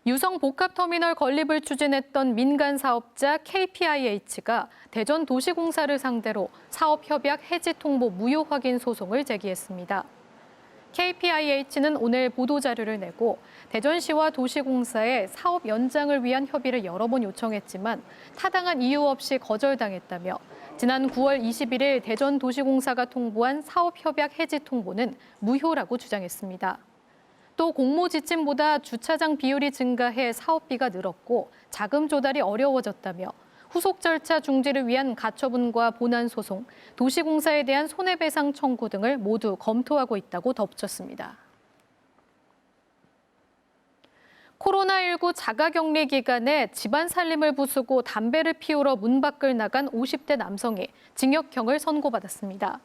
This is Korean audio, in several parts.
유성 복합터미널 건립을 추진했던 민간 사업자 KPIH가 대전 도시공사를 상대로 사업협약 해지 통보 무효 확인 소송을 제기했습니다. KPIH는 오늘 보도자료를 내고 대전시와 도시공사에 사업 연장을 위한 협의를 여러 번 요청했지만 타당한 이유 없이 거절당했다며 지난 9월 21일 대전도시공사가 통보한 사업협약 해지 통보는 무효라고 주장했습니다. 또 공모 지침보다 주차장 비율이 증가해 사업비가 늘었고 자금 조달이 어려워졌다며 후속 절차 중지를 위한 가처분과 본안 소송, 도시공사에 대한 손해배상 청구 등을 모두 검토하고 있다고 덧붙였습니다. 코로나19 자가격리 기간에 집안 살림을 부수고 담배를 피우러 문 밖을 나간 50대 남성이 징역형을 선고받았습니다.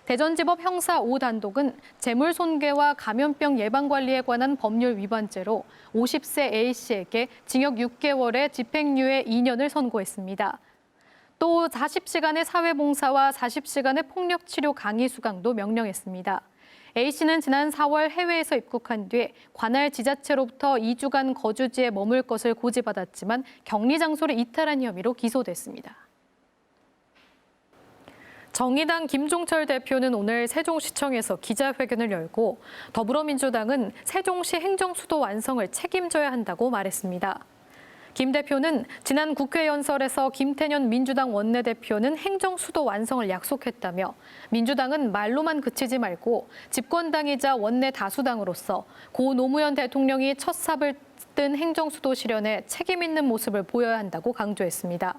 대전지법 형사 5단독은 재물손괴와 감염병 예방관리에 관한 법률 위반죄로 50세 A씨에게 징역 6개월에 집행유예 2년을 선고했습니다. 또 40시간의 사회봉사와 40시간의 폭력치료 강의 수강도 명령했습니다. A씨는 지난 4월 해외에서 입국한 뒤 관할 지자체로부터 2주간 거주지에 머물 것을 고지받았지만 격리 장소를 이탈한 혐의로 기소됐습니다. 정의당 김종철 대표는 오늘 세종시청에서 기자회견을 열고 더불어민주당은 세종시 행정수도 완성을 책임져야 한다고 말했습니다. 김 대표는 지난 국회 연설에서 김태년 민주당 원내대표는 행정수도 완성을 약속했다며 민주당은 말로만 그치지 말고 집권당이자 원내 다수당으로서 고 노무현 대통령이 첫 삽을 뜬 행정수도 실현에 책임 있는 모습을 보여야 한다고 강조했습니다.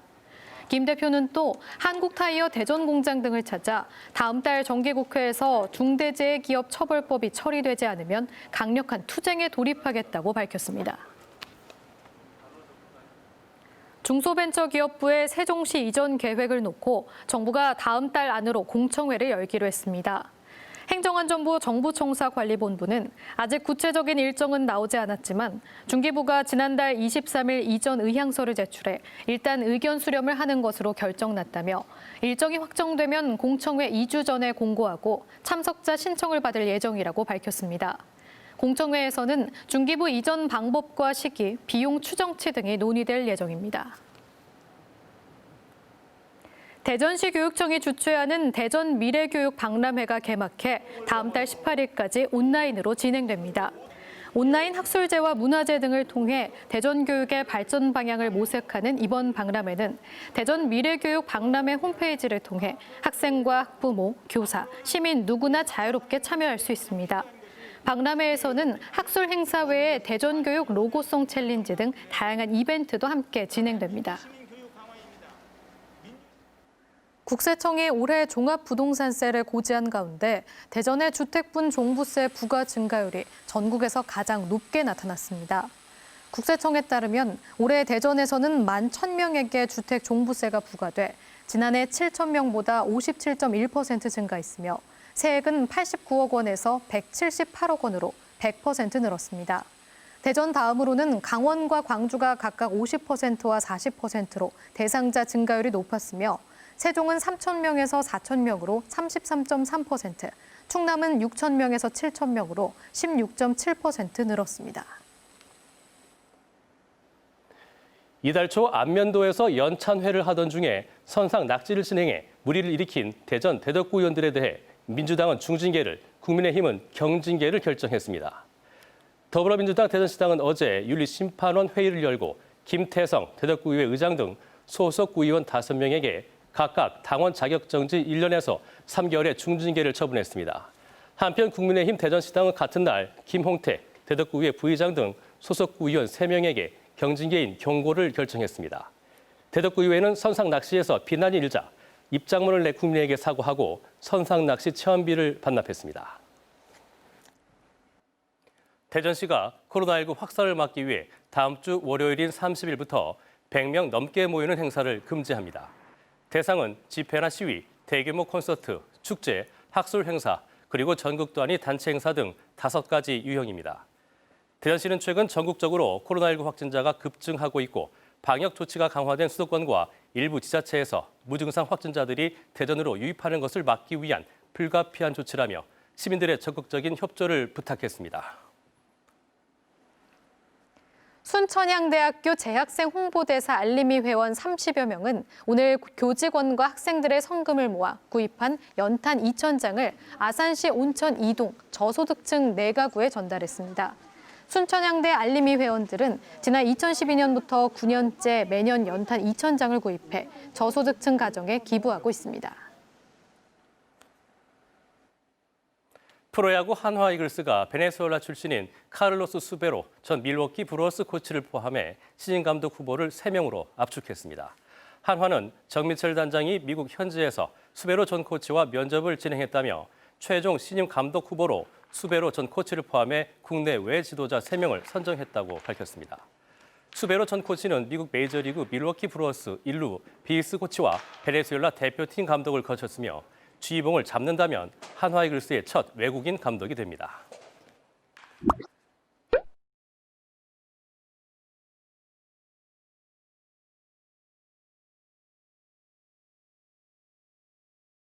김 대표는 또 한국타이어 대전공장 등을 찾아 다음 달 정기국회에서 중대재해기업처벌법이 처리되지 않으면 강력한 투쟁에 돌입하겠다고 밝혔습니다. 중소벤처기업부의 세종시 이전 계획을 놓고 정부가 다음 달 안으로 공청회를 열기로 했습니다. 행정안전부 정부청사관리본부는 아직 구체적인 일정은 나오지 않았지만 중기부가 지난달 23일 이전 의향서를 제출해 일단 의견 수렴을 하는 것으로 결정났다며 일정이 확정되면 공청회 2주 전에 공고하고 참석자 신청을 받을 예정이라고 밝혔습니다. 공청회에서는 중기부 이전 방법과 시기, 비용 추정치 등이 논의될 예정입니다. 대전시 교육청이 주최하는 대전 미래교육 박람회가 개막해 다음 달 18일까지 온라인으로 진행됩니다. 온라인 학술제와 문화제 등을 통해 대전 교육의 발전 방향을 모색하는 이번 박람회는 대전 미래교육 박람회 홈페이지를 통해 학생과 학부모, 교사, 시민 누구나 자유롭게 참여할 수 있습니다. 박람회에서는 학술 행사 외에 대전교육 로고송 챌린지 등 다양한 이벤트도 함께 진행됩니다. 국세청이 올해 종합부동산세를 고지한 가운데 대전의 주택분 종부세 부과 증가율이 전국에서 가장 높게 나타났습니다. 국세청에 따르면 올해 대전에서는 11,000명에게 주택 종부세가 부과돼 지난해 7,000명보다 57.1% 증가했으며 세액은 89억 원에서 178억 원으로 100% 늘었습니다. 대전 다음으로는 강원과 광주가 각각 50%와 40%로 대상자 증가율이 높았으며 세종은 3,000명에서 4,000명으로 33.3%, 충남은 6,000명에서 7,000명으로 16.7% 늘었습니다. 이달 초 안면도에서 연찬회를 하던 중에 선상 낙지를 진행해 물의를 일으킨 대전 대덕구 의원들에 대해 민주당은 중징계를, 국민의힘은 경징계를 결정했습니다. 더불어민주당 대전시당은 어제 윤리심판원 회의를 열고 김태성 대덕구의회 의장 등 소속 구의원 5명에게 각각 당원 자격정지 1년에서 3개월의 중징계를 처분했습니다. 한편 국민의힘 대전시당은 같은 날 김홍태 대덕구의회 부의장 등 소속 구의원 3명에게 경징계인 경고를 결정했습니다. 대덕구의회는 선상낚시에서 비난이 일자 입장문을 내 국민에게 사과하고 선상낚시 체험비를 반납했습니다. 대전시가 코로나19 확산을 막기 위해 다음 주 월요일인 30일부터 100명 넘게 모이는 행사를 금지합니다. 대상은 집회나 시위, 대규모 콘서트, 축제, 학술 행사, 그리고 전국도 아닌 단체 행사 등 5가지 유형입니다. 대전시는 최근 전국적으로 코로나19 확진자가 급증하고 있고 방역 조치가 강화된 수도권과 일부 지자체에서 무증상 확진자들이 대전으로 유입하는 것을 막기 위한 불가피한 조치라며 시민들의 적극적인 협조를 부탁했습니다. 순천향대학교 재학생 홍보대사 알림이 회원 30여 명은 오늘 교직원과 학생들의 성금을 모아 구입한 연탄 2,000장을 아산시 온천 2동 저소득층 4가구에 전달했습니다. 순천향대 알림이 회원들은 지난 2012년부터 9년째 매년 연탄 2,000장을 구입해 저소득층 가정에 기부하고 있습니다. 프로야구 한화 이글스가 베네수엘라 출신인 카를로스 수베로 전 밀워키 브루어스 코치를 포함해 신인 감독 후보를 3명으로 압축했습니다. 한화는 정민철 단장이 미국 현지에서 수베로 전 코치와 면접을 진행했다며 최종 신임 감독 후보로 수베로 전 코치를 포함해 국내 외 지도자 3명을 선정했다고 밝혔습니다. 수베로 전 코치는 미국 메이저리그 밀워키 브루어스 1루 비스 코치와 베네수엘라 대표팀 감독을 거쳤으며 쥐봉을 잡는다면 한화 이글스의 첫 외국인 감독이 됩니다.